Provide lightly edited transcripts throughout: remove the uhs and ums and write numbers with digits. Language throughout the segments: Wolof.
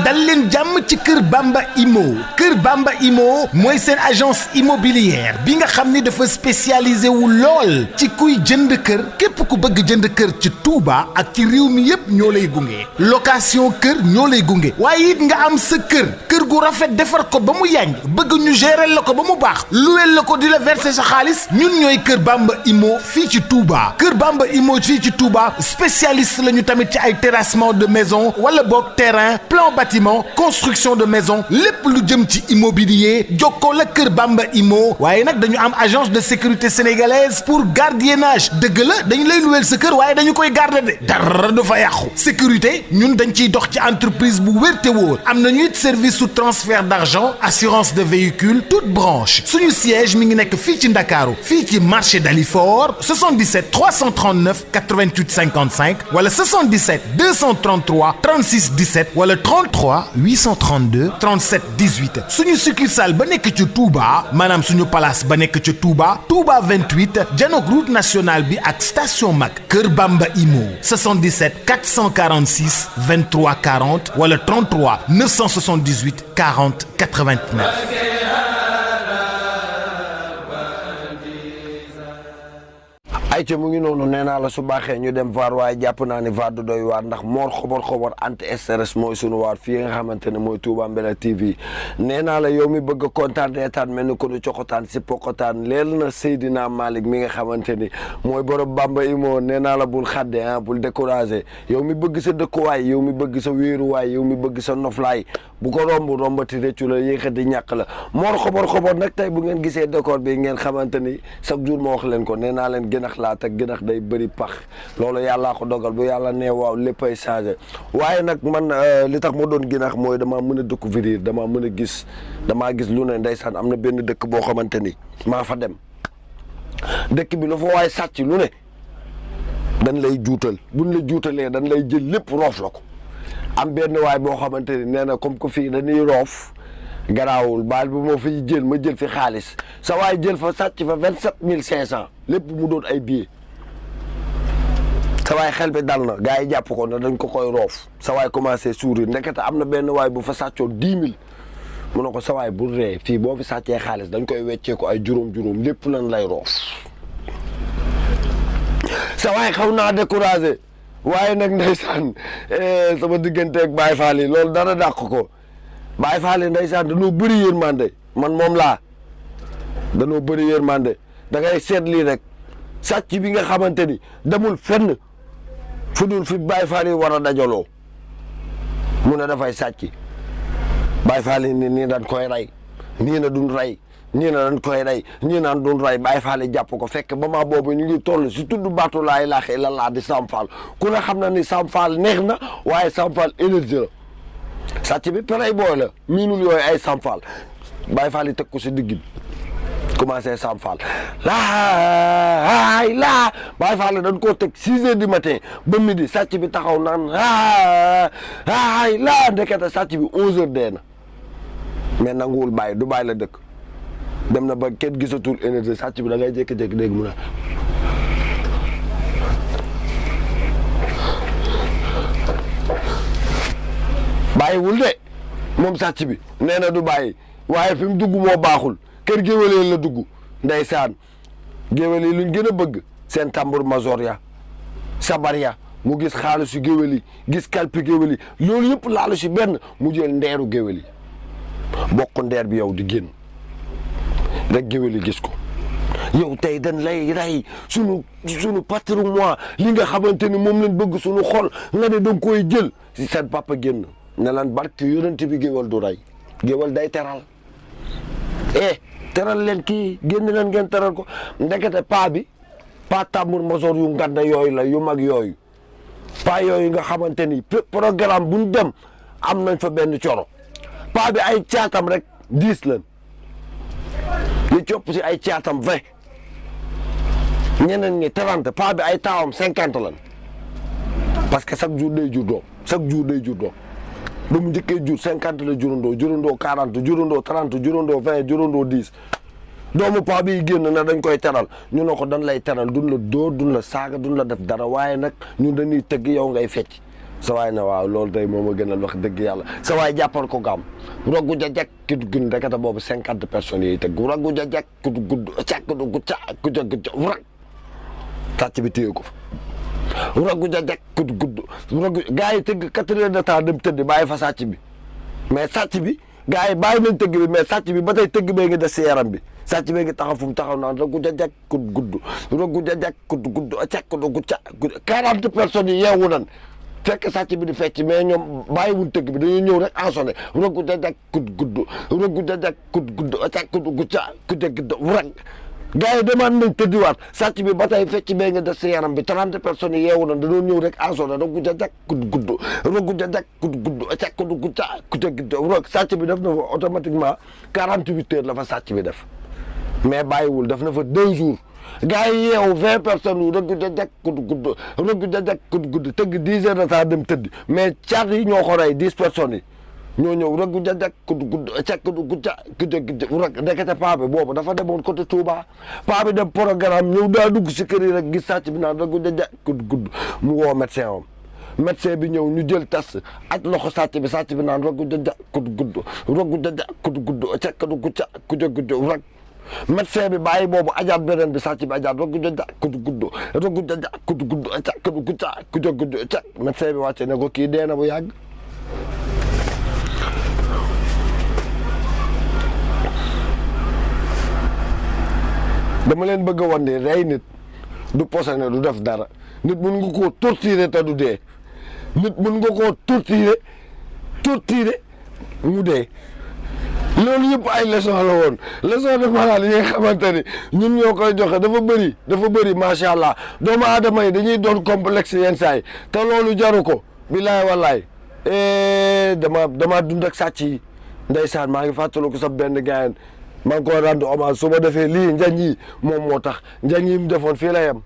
dal leen jàmm ci Kër Bamba Imo Kër Bamba Imo mooy seen agence immobilière bi nga xam ni dafa spécialisé wu lool ci kuy jënd kër képp ku bëgg jënd kër ci Touba ak ci réew mi yépp ñoo lay gunge location kër ñoo lay gunge waaye it nga am sa kër gu rafet defar ko ba mu yànj bëgg ñu gérer la ko ba mu baax luweel la ko di la verser sa xaalis ñun ñooy Kër Bamba Imo fii ci Touba Kër Bamba Imo fii ci Touba spécialiste lañu tamit ci ay terrassement de maison wala boog terrain plan bâtiment construction de maison lépp lu jëm ci immobilier jokkoo la Kër Bamba Imo waaye nag dañu am agence de sécurité sénégalaise pour gardiennage dëgg la dañu lay luweel sa kër waaye dañu koy garder de dara du fa yàqu sécurité ñun dañ ciy dox ci entreprise bu wér te wóor am nañu it service sous transfert d'argent assurance de véhicule toute branche suñu siège mi ngi nekk fii ci Ndakaaru fii ci marché Dalifort 77 339 88 55 wala 77 233 36 17 wala 33 832 37 18 suñu succursale ba nekk ci Touba maanaam suñu place ba nekk ci Touba 28 janook route nationale bi ak station Mac Kër Bamba Imo 77 446 23 40 wala 33 978 40 89. ayca mu ngi noonu nee naa la su baaxee ñu dem VAR waaye jàpp naa ni VAR du doy waar ndax moor xobor anti stress mooy sunu waar fii nga xamante ne mooy Touba Mbella TV nee naa la yow mi bëgg a kontaan reetaan mel ni ko nu coxotaan si pokotaan leel na Seydina Malick mi nga xamante ni mooy borom Bamba Imo nee naa la bul xadde bul découragé yow mi bëgg sa dëkkuwaay yow mi bëgg sa wéeruwaay yow mi bëgg sa noflaay bu ko rombati réccu la yéexa di ñàkk la moor xobor nag tey bu ngeen gisee décor bi ngeen xamante ni chaque jour ma wax leen ko nee naa leen gënax laa te gënax day bëri pax loolu yàllaa ko dogal bu yàlla nee waaw léppay changé waaye nag man li tax ma doon gënax mooy damaa mën a découvrir damaa mën a gis damaa gis lu ne ndeysaan am na benn dëkk boo xamante ni maa fa dem dëkk bi lu fa waaye sàcc lu ne dañ lay juutal buñ la juutalee dañ lay jël lépp roof la ko am benn waay boo xamante ni nee na comme que fii dañuy roof garaawul baal bu ma fi jël ma jël fi xaalis sa waay jël fa sàcc fa 27500 lépp mu doon ay billets sa waay xel bi dal na gars yi jàpp ko na dañ ko koy roof sa waay commencé sourire ndekete am na benn waay bu fa sàccoon 10 000 mu ne ko sa waay bu ree fii boo fi sàccee xaalis dañ koy weccee ko ay juróom lépp lan lay roof sa waay xaw naa découragé waaye nag ndeysaan sama digganteeg Baye Fall yi loolu dara dàq ko Baye Fall yi ndeysaan dañoo bëri yërmande man moom laa dañoo bëri yërmande da ngay seet lii rek sàcc bi nga xamante ni demul fenn fu dul fi Baye Fall yi war a dajaloo mu ne dafay sàcc Baye Fall yi nii dañ koy rey nii na duñ rey ñii na dañ koy rey ñii naan duñ rey Baye Fall yi jàpp ko fekk ba ma boobu ñu ngi toll si tudd baatu laa ilaaha illallaah di Sam Fall ku ne xam na ni Sam Fall neex na waaye Sam Fall énergie la sàcc bi perey booy la miinul yooyu ay Sam Fall Baye Fall yi teg ko si digg bi commencé Sam Fall laa Baye Fall dañ koo teg 6 heures du matin ba midi sàcc bi taxaw naan laa ndekete sàcc bi 11 heures dee na mais nanguwul bàyyi du bàyyi la dëkk dem na ba kenn gisatul énergie sàcc bi da ngay jékki-jékki dégg mu ne bàyyiwul de moom sàcc bi nee na du bàyyi waaye fi mu dugg moo baaxul kër géwél la dugg ndeysaan géwél yi luñ gën a bëgg seen tambour major ya sabar ya mu gis xaalisu géwél yi gis kalpi géwél yi loolu yëpp laalu si benn mu jël ndeeru géwél yi bokk ndeer bi yow di génn rek géwél yi gis ko yow tey dañ lay rey sunu patrimoine li nga xamante ni moom lañ bëgg sunu xol nga ne danga koy jël si seen papa génn ne lan barke yonent bi géwél du rey géwél day teral teral leen kii génn leen ngeen teral ko ndekete pa tambour major yu nganda yooyu la yu mag yooyu pa yooyu nga xamante ni programme buñ dem am nañ fa benn coro pa bi ay caatam rek 10 lan li copp si ay caatam 20 ñeneen ñi 30 pa bi ay taawam 50 lan parce que chaque jour day jur doom ba mu njëkkee jur 50 la jurandoo 40 jurandoo 30 jurandoo 20 jurandoo 10 doomu paa bi génn na dañ koy teral ñu ne ko dañ lay teral duñ la dóor duñ la saaga duñ la def dara waaye nag ñun dañuy tëgg yow ngay fecc sa waay ne waaw loolu tey moo ma gënal wax dëgg yàlla sa waay jàppal ko gaam roggu jajak kudu gudd ndekete boobu 50 personnes yiy tëgg roggu jajak kudu gudd càkk du ca kuja gudd rag sàcc bi téye ko fa roggu jajak kudu gudd roggu gars yi tëgg 4 heures de temps dem tëdd bàyyi fa sàcc bi mais sàcc bi gars yi bàyyi nañ tëgg bi mais sàcc bi ba tey tëgg bee ngi des si yaram bi sàcc bee ngi taxaw fu mu taxaw naan roggu jajak kudu gudd roggu jajak kudu gudd càkk du ca 40 personnes yi yeewu nan fekk sàcc bi di fecc mais ñoom bàyyiwul tëgg bi dañuy ñëw rek ensonné roggu jajak kud gudd roggu jajak kud gudd càkk du gucca kuja gudd rag gars yi demande nañ tëddiwaat sàcc bi ba tey fecc bee nga des si yaram bi 30 personnes yi yeewu na dañoo ñëw rek ensonné roggu jajak kud gudd roggu jajak kud gudd càkk du gucca kuja gudd rag sàcc bi def na fa automatiquement 48 heures la fa sàcc bi def mais bàyyiwul def na fa 2 jours gars yi yeewu 20 personnes yu rëgg jajak kudd gudd rëgg jajak kudd gudd tëgg 10 heures de temps dem tëdd mais caat yi ñoo ko rey 10 personnes yi ñoo ñëw rëgg jajak kudd gudd cek du gudda rek ndekete paa bi boobu dafa demoon côté Touba paa bi dem programme ñëw daa dugg si kër yi rek gis sàcc bi naan rëgg jajak kudd gudd mu woo médecin am médecin bi ñëw ñu jël tas aj loxo sàcc bi naan rëgg jajak kudd gudd rëgg jajak kudd gudd cek du gudda kuja gudd rek médecin bi bàyyi boobu ajaat beneen bi sàcc bi ajaat roggu jaja kudu gudd roggu jaja kudu gudd cak kudu gudda kuja gudd cak médecin bi wàcce ne ko kii dee na bu yàgg dama leen bëgg a wan ne rey nit du posone du def dara nit mun nga koo torturer te du dee nit mun nga koo torturer mu dee loolu yëpp ay leçon la woon leçon de morale yi nga xamante ni ñun ñoo koy joxe dafa bëri macha allah doomu aadama yi dañuy doon complexe yenn saa yi te loolu jaru ko bilaay wallaay dama dund ak sàcc yi ndeysaan maa ngi fàttaliku sa benn gaayen maa ngi koy rendre hommage su ma defee lii njañ yi moom moo tax njañ yi mu defoon fii la yem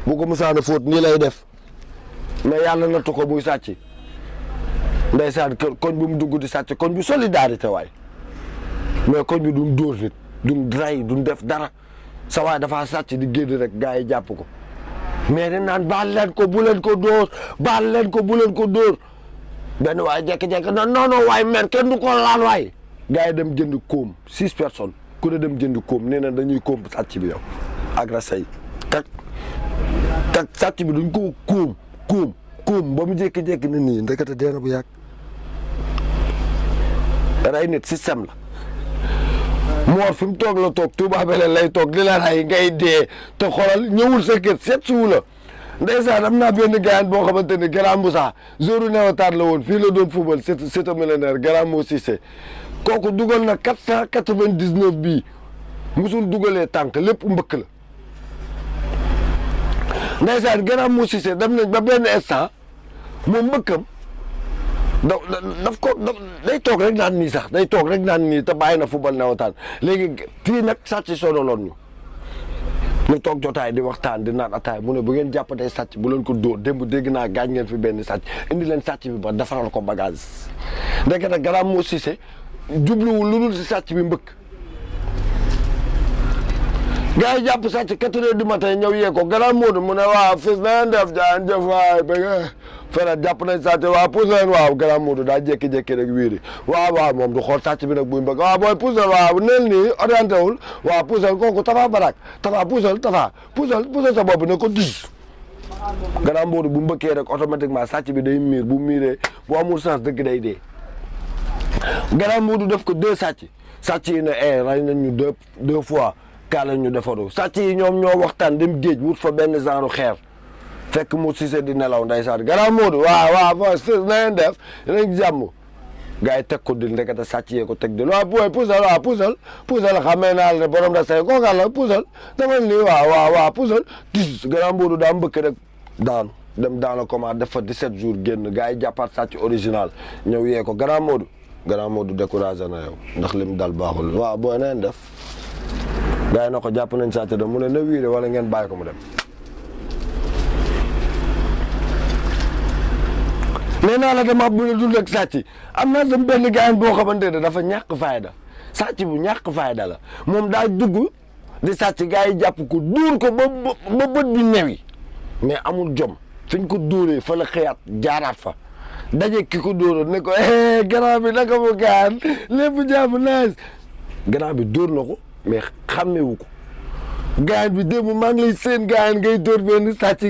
bu ko musaana fóot nii lay def mais yàlla nattu ko muy sàcc ndeysaan koñ bu mu dugg di sàcc koñ bu solidarité waay mais koñ bi duñ dóor nit duñ ray duñ def dara sa waay dafa sàcc di génn rek gars yi jàpp ko mais dañ naan baal leen ko bu leen ko dóor baal leen ko bu leen ko dóor benn waay jékki-jékki non non waay mer kenn du ko laal waay gars yi dem jënd koom 6 personnes ku ne dem jënd koom nee na dañuy koom sàcc bi yow agressé yi kat sàcc bi duñ ko koom ba mu jékki-jékki na nii ndekete dee na bu yàgg rey nit système la moor fi mu toog la toog Touba Belel lay toog li la rey ngay dee te xoolal ñëwul sa kër seet suwu la ndeysaan am naa benn gaayan boo xamante ni Grand Moussa jouru newataan la woon fii la doon football c'est un millénaire Grand Moussa Cissé kooku dugal na 499 bii musul dugalee tànk lépp mbëkk la ndeysaan Grand Moussa Cissé dem nañ ba benn instant moom mbëkkam daf ko day toog rek naan nii sax day toog rek naan nii te bàyyi na football nawetaan léegi fii nag sàcc sonaloon ñu toog jotaay di waxtaan di naan ataay mu ne bu ngeen jàppatee sàcc bu leen ko dóor démb dégg naa gaañ ngeen fi benn sàcc indi leen sàcc bi ba defaral ko bagage ndekete Grand Moussa Cissé jubluwul lu dul si sàcc bi mbëkk gars yi jàpp sàcc 4 heures du matin ñëw yee ko Grand Modou mu ne waaw fils na def jaan jëf waay bëgg fere jàpp nañ sàcc waaw pousse leen waaw Grand Modou daa jékki-jékki rek wiiri waaw moom du xool sàcc bi nag buy mbëgg waaw booy pousse waaw neel nii orienté wul waaw pousse kooku Tafa Barak Tafa pousse sa bopp ne ko dis Grand Modou bu mbëkkee rek automatiquement sàcc bi day miir bu miiree bu amul sens dëgg day dee Grand Modou def ko 2 sàcc yi ne rey nañ ñu 2 fois kaa la ñu defaru sàcc yi ñoom ñoo waxtaan dem géej wut fa benn genre xeer fekk mu Cissé di nelaw ndeysaan Grand Modou waaw na ngeen def nañ jàmm gars yi teg ko dil ndekete sàcc yee ko teg dil waaw booy puusal xamee naa la ne borom da say kooka la puusal dama lii waaw puusal tis Grand Modou daa mbëkk rek daanu dem dans le coma def fa 17 jours génn gars yi jàppaat sàcc original ñëw yee ko Grand Modou découragé na yow ndax lim dal baaxul waaw booy na ngeen def gars yi na ko jàpp nañ sàcc da mu ne na wiire wala ngeen bàyyi ko mu dem nee naa la dama bu dul ak sàcc am naa sam benn gars boo xamante ne dafa ñàkk fayda sàcc bu ñàkk fayda la moom daa dugg di sàcc gars yi jàpp ko duur ko ba bët bi newi mais amul jom fiñ ko dóoree fa la xëyaat jaaraat fa daje ki ko dóoroon ne ko grand bi naka mu gaan lépp jàmm naaj grand bi dóor na ko mais xàmmewu ko gaan bi démb maa ngi lay seen gaan ngay dóor benn sàcc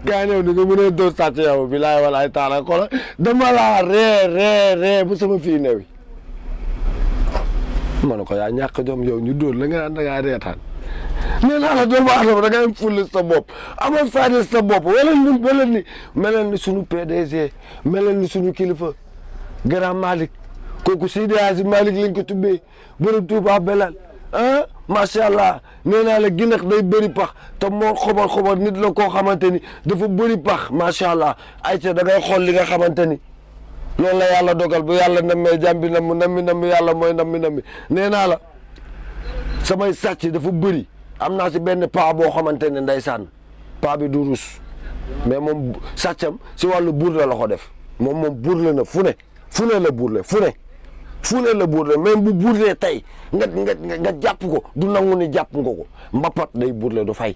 gaan yow ni nga mën a dóor sàcc yow bi laay walaay taala xola dama laa ree bu sama fii newi ma ne ko yaa ñàkk jom yow ñu dóor la nga naan da ngaa reetaan nee naa la doomu aadama da ngay am fulla sa bopp amal fayda sa bopp melal ni sunu PDG melal ni sunu kilifa grand Malick kooku Seydi Hadji Malick lañ ko tubbee borom Touba Belal macha allah nee naa la ginax day bëri pax te moo xobar nit la koo xamante ni dafa bëri pax macha allah ayca da ngay xool li nga xamante ni loolu la yàlla dogal bu yàlla nammee jàmbi nammi yàlla mooy nammi nee naa la samay sàcc dafa bëri am naa si benn paa boo xamante ne ndeysaan paa bi du rus mais moom sàccam si wàllu burle la ko def moom burle na fu ne la burle fu ne la burle même bu burlee tey nga jàpp ko du nangu ni jàpp nga ko mbapat day burle du fay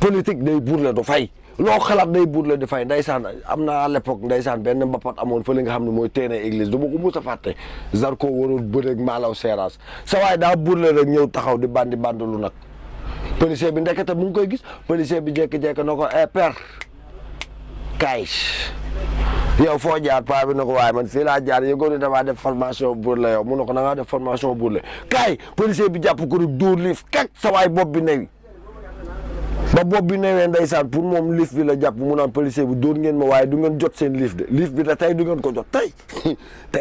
politique day burle du fay loo xalaat day burle di fay ndeysaan am na à l'époque ndeysaan benn mbapat amoon fa li nga xam ne mooy terrain église du ma ko mus a fàtte Zarko waroon bëreeg Malaw Seras sa waay daa burle rek ñëw taxaw di bandilu nag policier bi ndekete mu ngi koy gis policier bi jékki-jékki na ko père kaay yow foo jaar paa bi na ko waaye man fii laa jaar yëgoon ni damaa def formation burle yow mu ne ko da ngaa def formation burle kaay policier bi jàpp ko rek dóor liif kak sa waay bopp bi newi ba bopp bi newee ndeysaan pour moom liif bi la jàpp mu naan policier bi dóor ngeen ma waaye du ngeen jot seen liif de liif bi da tey du ngeen ko jot tey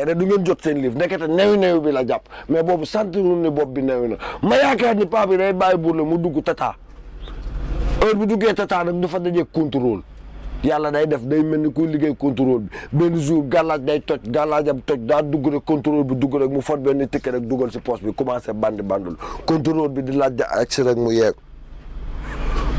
de du ngeen jot seen liif ndekete newi bi la jàpp mais boobu santirul ni bopp bi newi na ma yaakaar ni paa bi day bàyyi burle mu dugg tata heure bu duggee tata nag du fa dajee contrôle yàlla day def day mel ni kuy liggéey contrôle bi benn jour gàllaaj day toj gàllaajam toj daa dugg rek contrôle bi dugg rek mu fot benn ticket rek dugal si poche bi commencé bandul contrôle bi di laaj agsi rek mu yeeg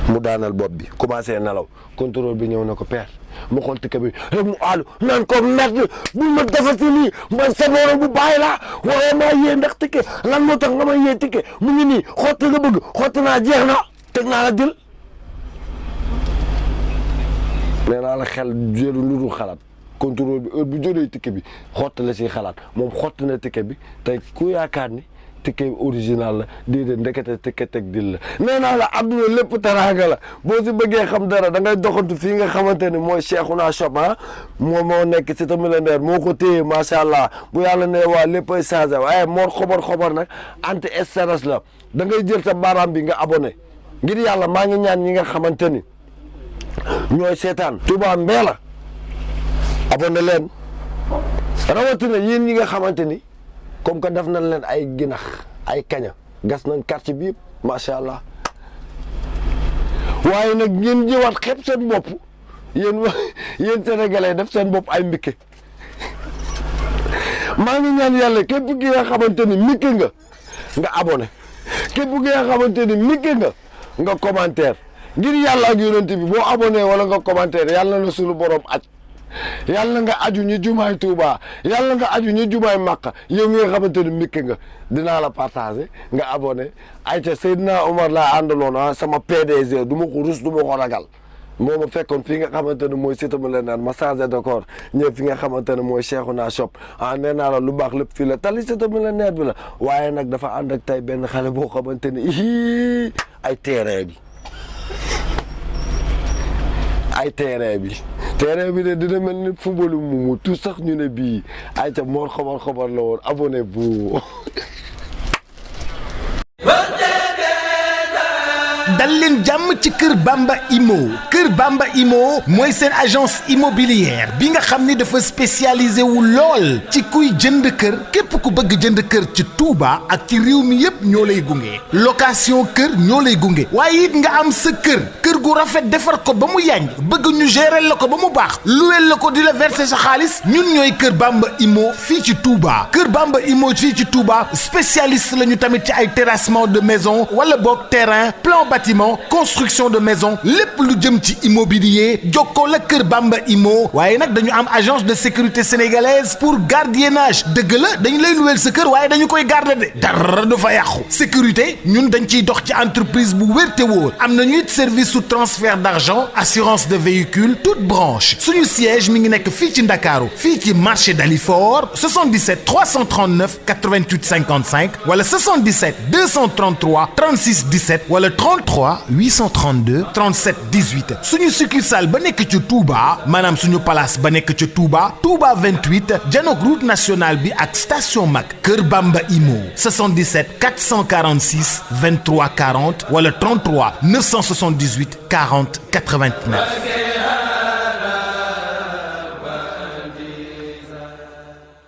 mu daanal bopp bi commencé nelaw contrôle bi ñëw na ko père mu xool ticket bi rek mu aalu naan ko merde bu ma defati nii man sa borom bu bàyyi laa waaye maa yee ndax ticket lan moo tax nga ma yee ticket mu ngi nii xotti nga bëgg xotti naa jeex na teg naa la dil nee naa la xel jëlu lu dul xalaat contrôle bi heure bu jëlee ticket bi xotti la si xalaat moom xotti na ticket bi tey ku yaakaar ni ticket original la déedéet ndekete ticket teg dil la nee naa la adduna lépp teraanga la boo si bëggee xam dara da ngay doxantu fii nga xamante ni mooy Cheikhouna Shop moom moo nekk Cité Millionnaire moo ko téye macha allah bu yàlla ne waa léppay changé waaye moor xobar nag anti stress la da ngay jël sa baaraam bi nga abonné ngir yàlla maa ngi ñaan ñi nga xamante ni ñooy seetaan Touba Mbella abonné leen rawatina yéen ñi nga xamante ni comme que def nañ leen ay ginax ay kaña gas nañ quartier bi yëpp macha allah waaye nag ngeen ñëwaat xeeb seen bopp yéen sénégalais def seen bopp ay mbikke maa ngi ñaan yàlla képp ki nga xamante ni mikke nga abonné képp ki nga xamante ni mikke nga commentaire ngir yàlla ak yonent bi boo abonné wala nga commentaire yàlla na sunu borom aj yàlla nga aju ñu jumaay Touba yàlla nga aju ñu jumaay Makka yow mi nga xamante ni mikke nga dinaa la partager nga abonné ayca Seydina Omar laa àndaloon sama PDG du ma ko rus du ma ko ragal moo ma fekkoon fii nga xamante ne mooy Cité Millionnaire ma changé décor ñëw fi nga xamante ne mooy Cheikhouna Shop nee naa la lu baax lépp fii la tali Cité Millionnaire bi la waaye nag dafa ànd ak tey benn xale boo xamante ni ay terrain bi de dina mel ni football mu tout sax ñu ne bii ay ca moor xobar la woon abonnez-vous. dal leen jàmm ci Kër Bamba Imo mooy seen agence immobilière bi nga xam ni dafa spécialisé wu lool ci kuy jënd kër képp ku bëgg jënd kër ci Touba ak ci réew mi yépp ñoo lay gunge location kër ñoo lay gunge waaye it nga am sa kër gu rafet defar ko ba mu yànj bëgg ñu gérer la ko ba mu baax luweel la ko di la verser sa xaalis ñun ñooy Kër Bamba Imo fii ci Touba Kër Bamba Imo fii ci Touba spécialiste lañu tamit ci ay terrassement de maison wala boog terrain plan bâtiment construction de maison lépp lu jëm ci immobilier jokkoo la Kër Bamba Immo waaye nag dañu am agence de sécurité sénégalaise pour gardiennage dëgg la dañu lay luweel sa kër waaye dañu koy garder de dara du fa yàqu sécurité ñun dañ ciy dox ci entreprise bu wér te wóor am nañu it service sous transfert d'argent assurance de véhicule toute branche suñu siège mi ngi nekk fii ci Ndakaaru fii ci marché Dalifort 77 339 88 55 wala 77 233 36 17 wala 33 832 37 18 suñu succursale ba nekk ci Touba maanaam suñu place ba nekk ci Touba 28 janook route nationale bi ak station Mac Kër Bamba Immo 77 446 23 40 wala 33 978 40 89